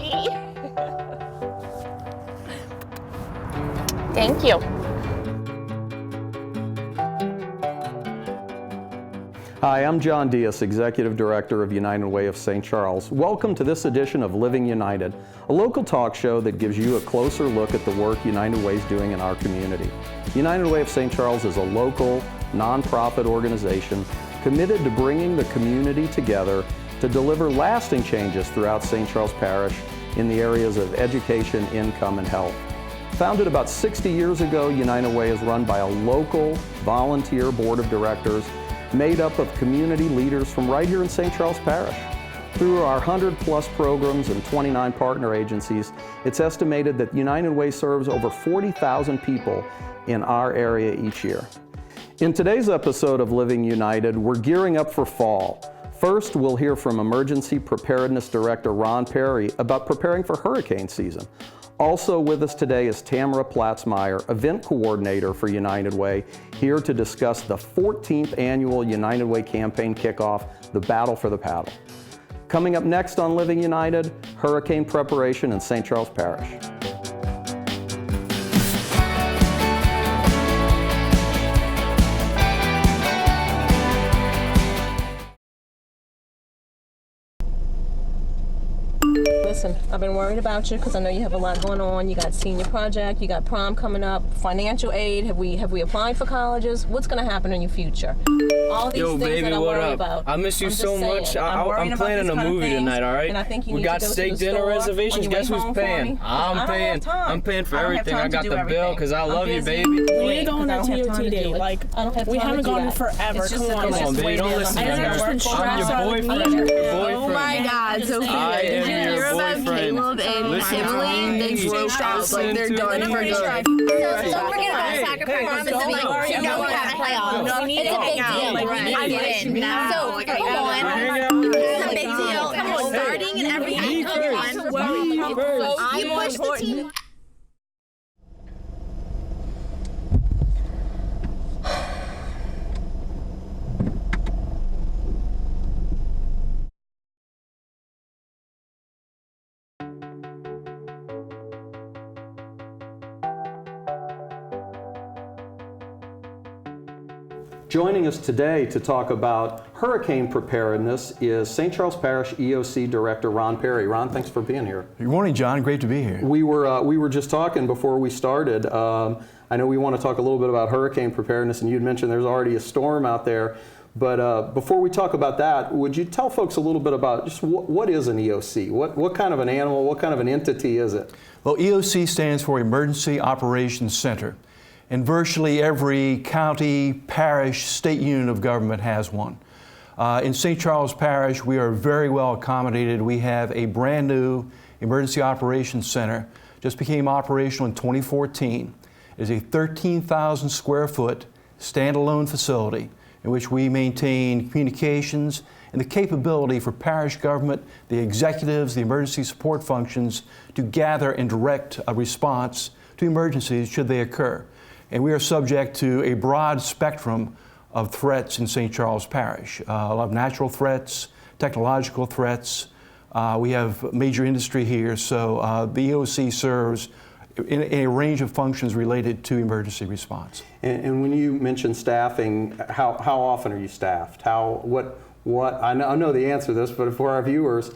baby. Thank you. Hi, I'm John Diaz, Executive Director of United Way of St. Charles. Welcome to this edition of Living United, a local talk show that gives you a closer look at the work United Way is doing in our community. United Way of St. Charles is a local, nonprofit organization committed to bringing the community together to deliver lasting changes throughout St. Charles Parish in the areas of education, income, and health. Founded about 60 years ago, United Way is run by a local volunteer board of directors made up of community leaders from right here in St. Charles Parish. Through our 100+ programs and 29 partner agencies, it's estimated that United Way serves over 40,000 people in our area each year. In today's episode of Living United, we're gearing up for fall. First, we'll hear from Emergency Preparedness Director Ron Perry about preparing for hurricane season. Also with us today is Tamara Platzmeyer, Event Coordinator for United Way, here to discuss the 14th annual United Way campaign kickoff, the Battle for the Paddle. Coming up next on Living United, hurricane preparation in St. Charles Parish. Listen, I've been worried about you because I know you have a lot going on. You got senior project, you got prom coming up, financial aid. Have we applied for colleges? What's going to happen in your future? All these things baby, that I what worry up? about. I miss you so much. I'm planning a movie tonight, all right? And I think you we need got to go steak to the dinner store reservations. on your Guess way who's home for paying? me. I'm paying. I'm paying for everything. I got the bill because I love you, baby. We need to go on a TOT date. Like, we haven't gone in forever. Come on, baby. Don't listen to me. I'm your boyfriend. Oh my God, Sophia. I am your boyfriend. Caleb and Listen to Emily, they me. broke out. Like, they're done for good. Don't forget about soccer practice. You know we have playoffs. It's a big deal. I get it. So, come on. It's a big deal. Come on, starting and everything. Come on. You push the team. Joining us today to talk about hurricane preparedness is St. Charles Parish EOC Director Ron Perry. Ron, thanks for being here. Good morning, John. Great to be here. We were just talking before we started. I know we want to talk a little bit about hurricane preparedness, and you'd mentioned there's already a storm out there. But before we talk about that, would you tell folks a little bit about just what is an EOC? What kind of an animal, what kind of an entity is it? Well, EOC stands for Emergency Operations Center. And virtually every county, parish, state unit of government has one. In St. Charles Parish, we are very well accommodated. We have a brand new Emergency Operations Center, just became operational in 2014. It is a 13,000 square foot standalone facility in which we maintain communications and the capability for parish government, the executives, the emergency support functions to gather and direct a response to emergencies should they occur. And we are subject to a broad spectrum of threats in St. Charles Parish. A lot of natural threats, technological threats. We have major industry here, so the EOC serves in a range of functions related to emergency response. And when you mention staffing, how often are you staffed? I know the answer to this, but for our viewers,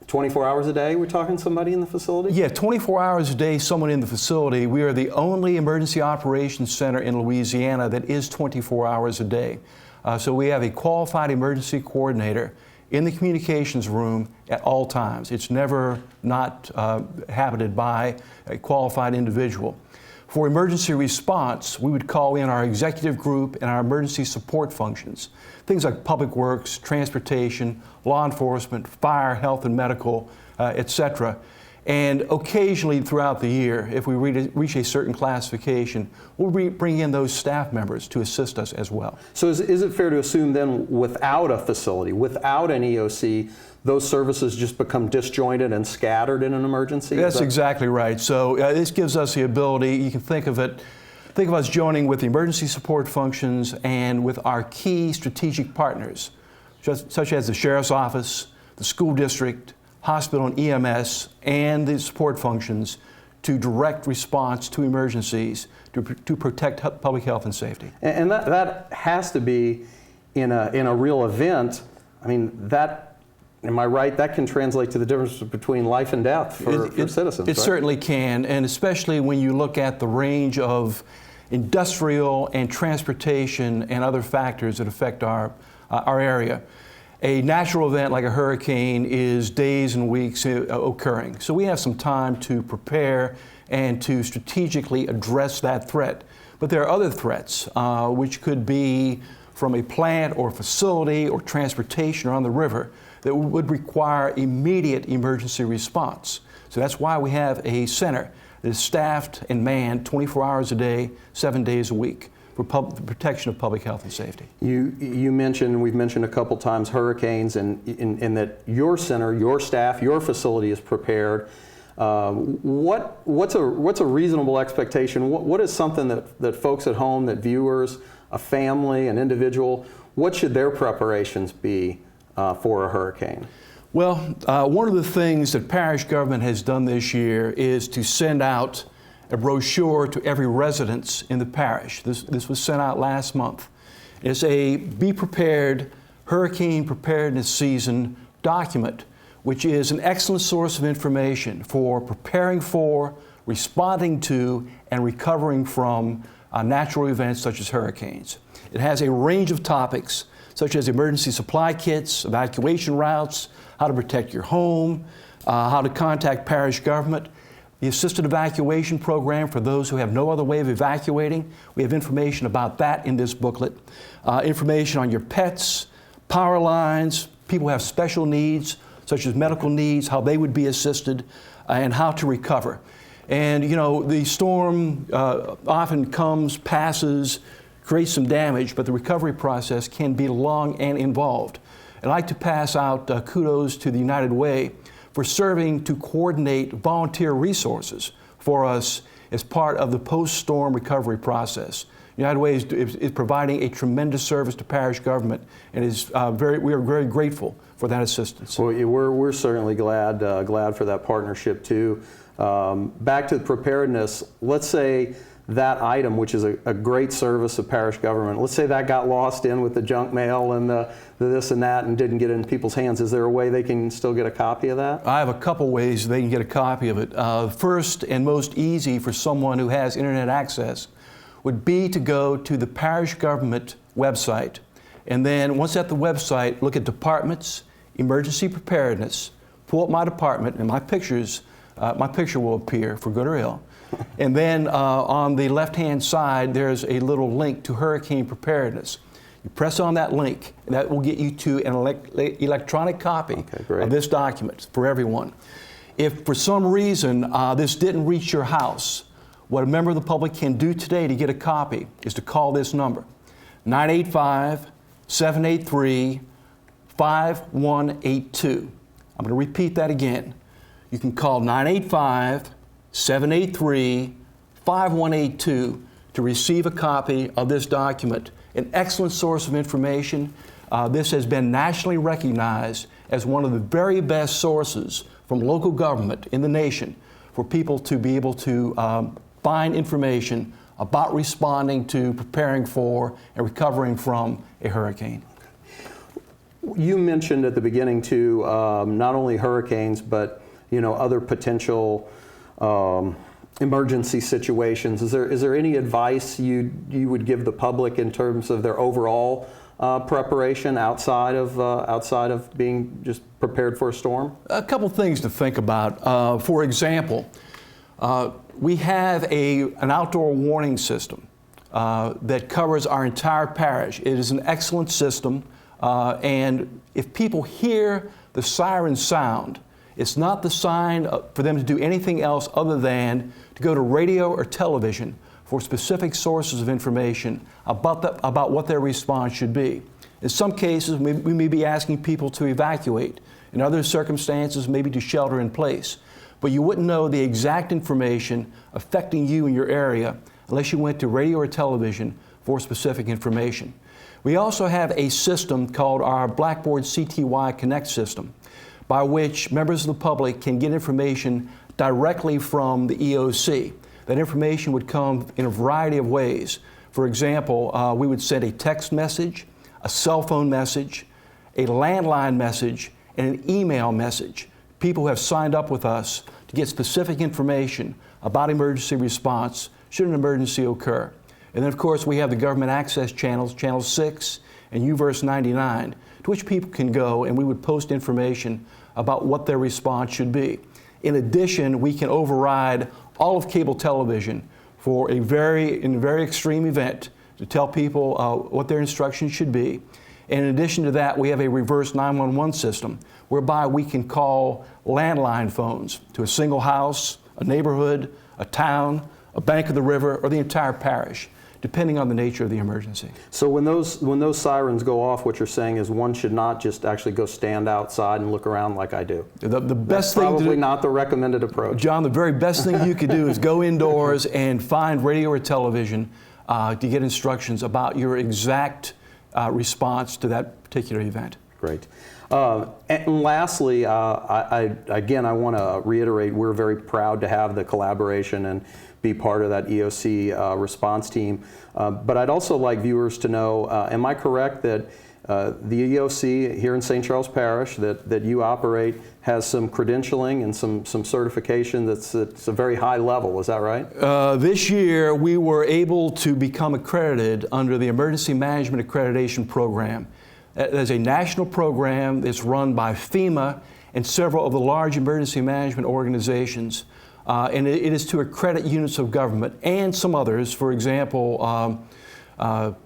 24 hours a day, we're talking somebody in the facility? Yeah, 24 hours a day, someone in the facility. We are the only emergency operations center in Louisiana that is 24 hours a day. So we have a qualified emergency coordinator in the communications room at all times. It's never not habited by a qualified individual. For emergency response, we would call in our executive group and our emergency support functions. Things like public works, transportation, law enforcement, fire, health and medical, etc. And occasionally throughout the year, if we reach a certain classification, we'll bring in those staff members to assist us as well. So is it fair to assume then without a facility, without an EOC, those services just become disjointed and scattered in an emergency? That's exactly right. So this gives us the ability, you can think of us joining with the emergency support functions and with our key strategic partners, such as the Sheriff's Office, the school district, hospital and EMS and the support functions to direct response to emergencies to protect public health and safety. And that has to be in a real event. I mean, that, am I right, that can translate to the difference between life and death for citizens, It right? certainly can, and especially when you look at the range of industrial and transportation and other factors that affect our area. A natural event like a hurricane is days and weeks occurring. So we have some time to prepare and to strategically address that threat. But there are other threats, which could be from a plant or facility or transportation or on the river that would require immediate emergency response. So that's why we have a center that is staffed and manned 24 hours a day, 7 days a week for the protection of public health and safety. You mentioned, we've mentioned a couple times hurricanes, and that your center, your staff, your facility is prepared. What's a reasonable expectation? What is something that folks at home, that viewers, a family, an individual, what should their preparations be for a hurricane? Well, one of the things that parish government has done this year is to send out a brochure to every residence in the parish. This was sent out last month. It's a Be Prepared Hurricane Preparedness Season document, which is an excellent source of information for preparing for, responding to, and recovering from natural events such as hurricanes. It has a range of topics such as emergency supply kits, evacuation routes, how to protect your home, how to contact parish government, the assisted evacuation program for those who have no other way of evacuating. We have information about that in this booklet. Information on your pets, power lines, people who have special needs, such as medical needs, how they would be assisted, and how to recover. And you know, the storm often comes, passes, creates some damage, but the recovery process can be long and involved. I'd like to pass out kudos to the United Way for serving to coordinate volunteer resources for us as part of the post-storm recovery process. United Way is providing a tremendous service to parish government, and we are very grateful for that assistance. Well, we're certainly glad for that partnership too. Back to the preparedness, let's say that item, which is a great service of parish government, let's say that got lost in with the junk mail and the this and that and didn't get in people's hands. Is there a way they can still get a copy of that? I have a couple ways they can get a copy of it. First and most easy for someone who has internet access would be to go to the parish government website, and then once at the website, look at departments, emergency preparedness, pull up my department, and my picture will appear for good or ill. And then on the left-hand side, there's a little link to hurricane preparedness. You press on that link, and that will get you to an electronic copy of this document for everyone. If for some reason this didn't reach your house, what a member of the public can do today to get a copy is to call this number, 985-783-5182. I'm going to repeat that again. You can call 985-783-5182 to receive a copy of this document, an excellent source of information. This has been nationally recognized as one of the very best sources from local government in the nation for people to be able to find information about responding to, preparing for, and recovering from a hurricane. You mentioned at the beginning too, not only hurricanes, but other potential emergency situations. Is there any advice you would give the public in terms of their overall preparation outside of being just prepared for a storm? A couple things to think about. For example, we have an outdoor warning system that covers our entire parish. It is an excellent system, and if people hear the siren sound, it's not the sign for them to do anything else other than to go to radio or television for specific sources of information about what their response should be. In some cases, we may be asking people to evacuate. In other circumstances, maybe to shelter in place. But you wouldn't know the exact information affecting you in your area unless you went to radio or television for specific information. We also have a system called our Blackboard CTY Connect system. by which members of the public can get information directly from the EOC. That information would come in a variety of ways. For example, we would send a text message, a cell phone message, a landline message, and an email message. People who have signed up with us to get specific information about emergency response should an emergency occur. And then, of course, we have the government access channels, Channel 6 and UVerse 99, to which people can go, and we would post information about what their response should be. In addition, we can override all of cable television for in a very extreme event to tell people what their instructions should be. And in addition to that, we have a reverse 911 system whereby we can call landline phones to a single house, a neighborhood, a town, a bank of the river, or the entire parish, depending on the nature of the emergency. So when those sirens go off, what you're saying is one should not just actually go stand outside and look around like I do. The best That's thing probably to do, not the recommended approach. John, the very best thing you could do is go indoors and find radio or television to get instructions about your exact response to that particular event. Great. And lastly, again, I want to reiterate, we're very proud to have the collaboration and be part of that EOC response team. But I'd also like viewers to know, am I correct that the EOC here in St. Charles Parish that you operate has some credentialing and some certification that's a very high level, is that right? This year we were able to become accredited under the Emergency Management Accreditation Program. There's a national program that's run by FEMA and several of the large emergency management organizations. And it is to accredit units of government and some others, for example,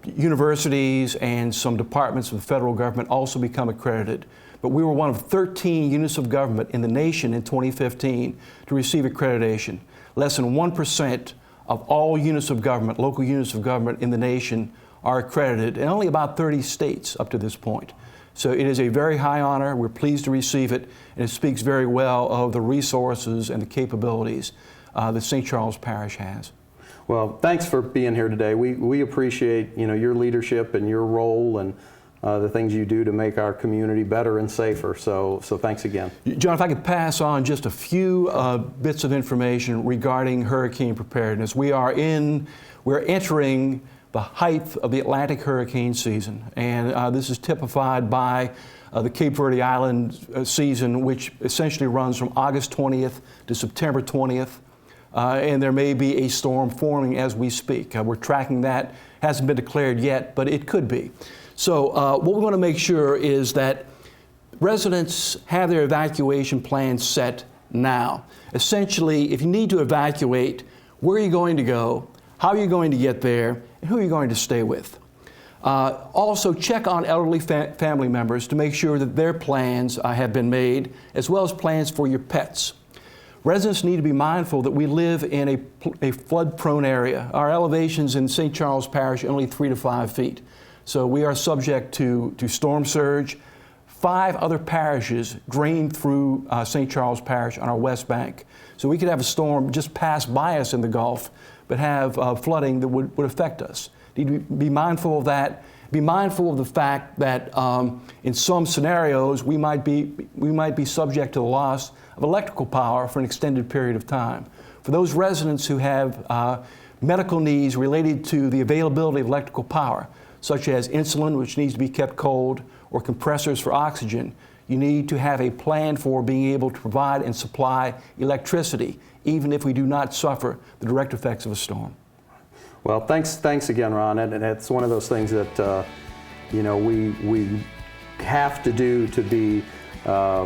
universities and some departments of the federal government also become accredited. But we were one of 13 units of government in the nation in 2015 to receive accreditation. Less than 1% of all units of government, local units of government in the nation are accredited, and only about 30 states up to this point. So it is a very high honor. We're pleased to receive it, and it speaks very well of the resources and the capabilities that St. Charles Parish has. Well, thanks for being here today. We appreciate your leadership and your role and the things you do to make our community better and safer. So thanks again. John, if I could pass on just a few bits of information regarding hurricane preparedness. We're entering the height of the Atlantic hurricane season, and this is typified by the Cape Verde Island season, which essentially runs from August 20th to September 20th, and there may be a storm forming as we speak. We're tracking that. Hasn't been declared yet, but it could be. So what we want to make sure is that residents have their evacuation plans set now. Essentially, if you need to evacuate, where are you going to go? How are you going to get there? And who are you going to stay with? Also, check on elderly family members to make sure that their plans have been made, as well as plans for your pets. Residents need to be mindful that we live in a flood-prone area. Our elevations in St. Charles Parish are only 3 to 5 feet. So we are subject to storm surge. 5 other parishes drain through St. Charles Parish on our west bank. So we could have a storm just pass by us in the Gulf, but have flooding that would affect us. Need to be mindful of that. Be mindful of the fact that in some scenarios we might be subject to the loss of electrical power for an extended period of time. For those residents who have medical needs related to the availability of electrical power, such as insulin, which needs to be kept cold, or compressors for oxygen, you need to have a plan for being able to provide and supply electricity, even if we do not suffer the direct effects of a storm. Well, thanks again, Ron. And it's one of those things that we have to do to be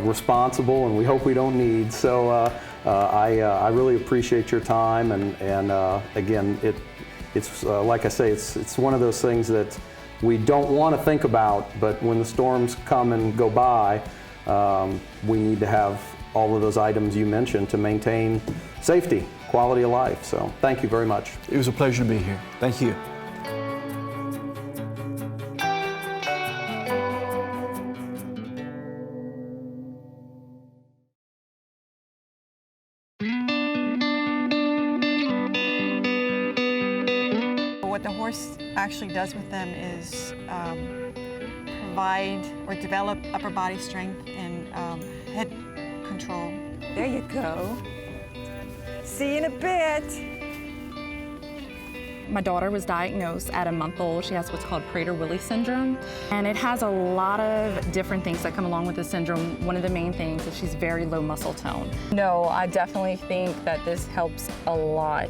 responsible, and we hope we don't need. So I really appreciate your time, and again, it's like I say, it's one of those things that we don't want to think about, but when the storms come and go by, we need to have all of those items you mentioned to maintain safety, quality of life. So thank you very much. It was a pleasure to be here. Thank you. What the horse actually does with them is provide or develop upper body strength and head control. There you go. See you in a bit. My daughter was diagnosed at a month old. She has what's called Prader-Willi syndrome, and it has a lot of different things that come along with the syndrome. One of the main things is she's very low muscle tone. No, I definitely think that this helps a lot.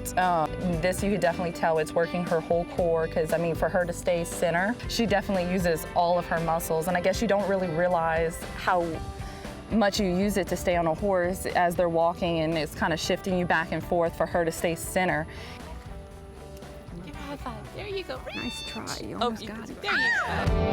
This, you could definitely tell it's working her whole core, because I mean, for her to stay center, she definitely uses all of her muscles, and I guess you don't really realize how much you use it to stay on a horse as they're walking, and it's kind of shifting you back and forth for her to stay center. High five. There you go. Nice try. You almost got it. There you go.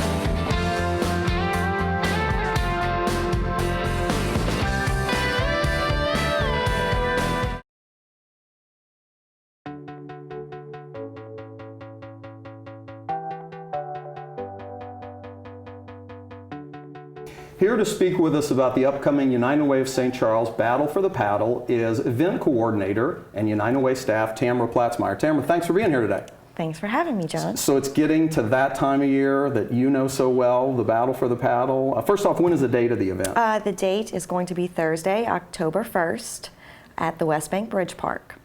Here to speak with us about the upcoming United Way of St. Charles Battle for the Paddle is event coordinator and United Way staff Tamara Platzmeyer. Tamara, thanks for being here today. Thanks for having me, John. So it's getting to that time of year that you know so well, the Battle for the Paddle. First off, when is the date of the event? The date is going to be Thursday, October 1st at the West Bank Bridge Park.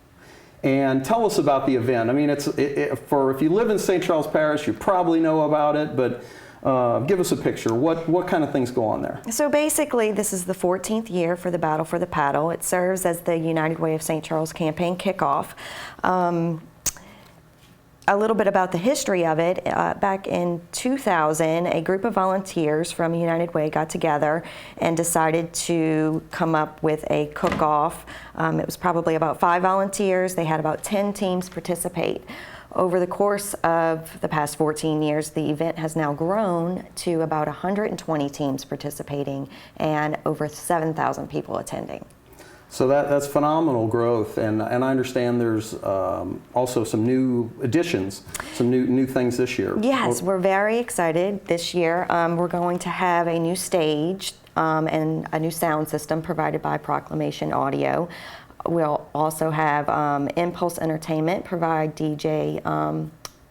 And tell us about the event. I mean, if you live in St. Charles Parish, you probably know about it, but give us a picture. What kind of things go on there? So basically, this is the 14th year for the Battle for the Paddle. It serves as the United Way of St. Charles campaign kickoff. A little bit about the history of it. Back in 2000, a group of volunteers from United Way got together and decided to come up with a cook-off. It was probably about 5 volunteers. They had about 10 teams participate. Over the course of the past 14 years, the event has now grown to about 120 teams participating and over 7,000 people attending. So that's phenomenal growth, and I understand there's also some new additions, some new things this year. Yes, we're very excited this year. We're going to have a new stage and a new sound system provided by Proclamation Audio. We'll also have Impulse Entertainment provide DJ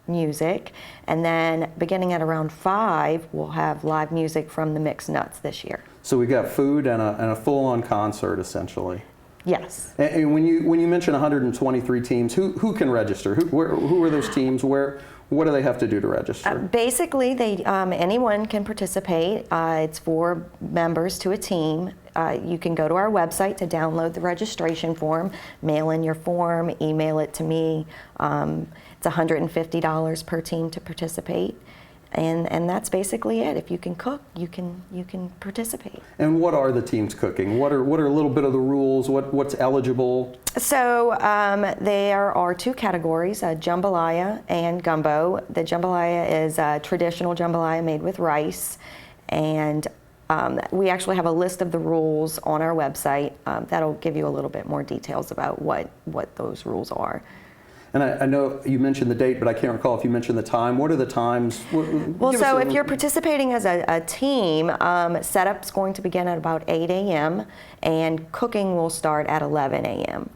music, and then beginning at around 5, we'll have live music from the Mixed Nuts this year. So we got food and a full-on concert, essentially. Yes. And when you mention 123 teams, who can register? Who are those teams? What do they have to do to register? Basically, anyone can participate. It's 4 members to a team. You can go to our website to download the registration form, mail in your form, email it to me. It's $150 per team to participate. And that's basically it. If you can cook, you can participate. And what are the teams cooking? What are a little bit of the rules? What's eligible? So there are 2 categories, jambalaya and gumbo. The jambalaya is a traditional jambalaya made with rice, and we actually have a list of the rules on our website that'll give you a little bit more details about what those rules are. And I know you mentioned the date, but I can't recall if you mentioned the time. What are the times? Well, so if you're participating as a team, setup's going to begin at about 8 a.m. and cooking will start at 11 a.m.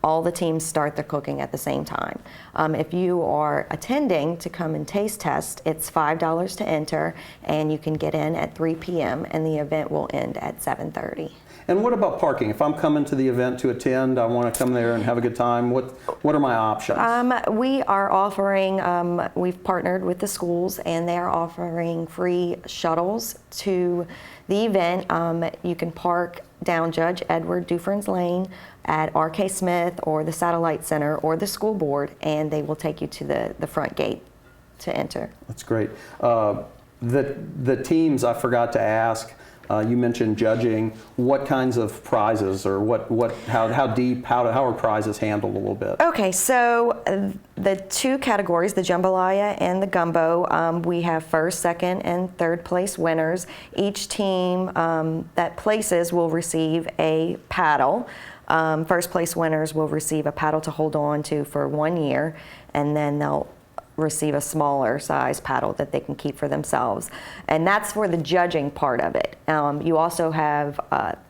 All the teams start their cooking at the same time. If you are attending to come and taste test, it's $5 to enter, and you can get in at 3 p.m. and the event will end at 7:30. And what about parking? If I'm coming to the event to attend, I want to come there and have a good time, what are my options? We are offering, we've partnered with the schools, and they're offering free shuttles to the event. You can park down Judge Edward Dufresne's Lane at R.K. Smith or the Satellite Center or the school board, and they will take you to the front gate to enter. That's great. The teams, I forgot to ask, you mentioned judging. What kinds of prizes, or how deep, how are prizes handled a little bit? Okay, so the 2 categories, the jambalaya and the gumbo, we have first, second, and third place winners. Each team that places will receive a paddle. First place winners will receive a paddle to hold on to for 1 year, and then they'll receive a smaller size paddle that they can keep for themselves. And that's for the judging part of it. You also have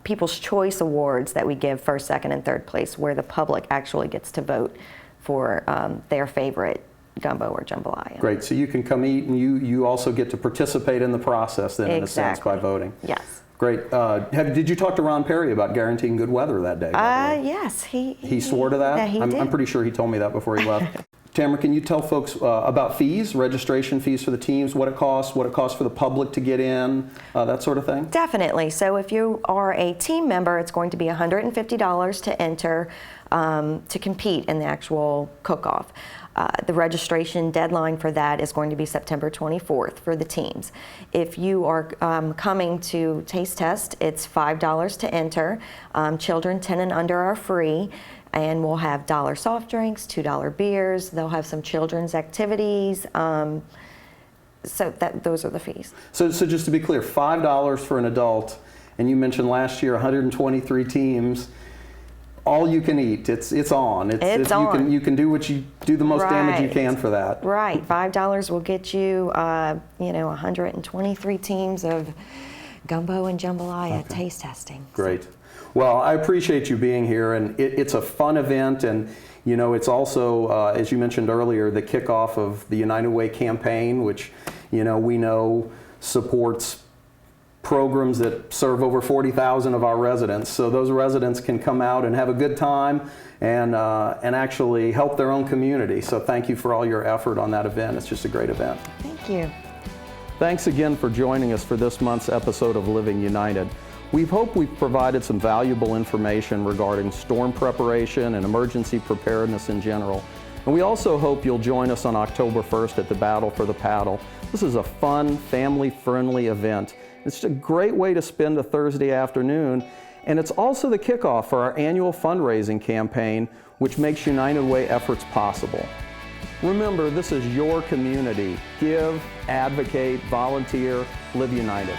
People's Choice Awards that we give first, second, and third place, where the public actually gets to vote for their favorite gumbo or jambalaya. Great, so you can come eat, and you also get to participate in the process then, in a sense, by voting. Yes. Great. Did you talk to Ron Perry about guaranteeing good weather that day? Yes, he swore to that? Yeah, he did. I'm pretty sure he told me that before he left. Tamara, can you tell folks about fees, registration fees for the teams, what it costs for the public to get in, that sort of thing? Definitely. So if you are a team member, it's going to be $150 to enter to compete in the actual cook-off. The registration deadline for that is going to be September 24th for the teams. If you are coming to Taste Test, it's $5 to enter. Children 10 and under are free. And we'll have $1 soft drinks, $2 beers. They'll have some children's activities. So those are the fees. So just to be clear, $5 for an adult, and you mentioned last year 123 teams. All you can eat. It's on. It's on. You can do the most damage you can for that. Right. $5 will get you 123 teams of gumbo and jambalaya taste testing. Great. Well, I appreciate you being here, and it's a fun event, and it's also, as you mentioned earlier, the kickoff of the United Way campaign, which we know supports programs that serve over 40,000 of our residents. So those residents can come out and have a good time and actually help their own community. So thank you for all your effort on that event. It's just a great event. Thank you. Thanks again for joining us for this month's episode of Living United. We hope we've provided some valuable information regarding storm preparation and emergency preparedness in general. And we also hope you'll join us on October 1st at the Battle for the Paddle. This is a fun, family-friendly event. It's a great way to spend a Thursday afternoon, and it's also the kickoff for our annual fundraising campaign, which makes United Way efforts possible. Remember, this is your community. Give, advocate, volunteer, live united.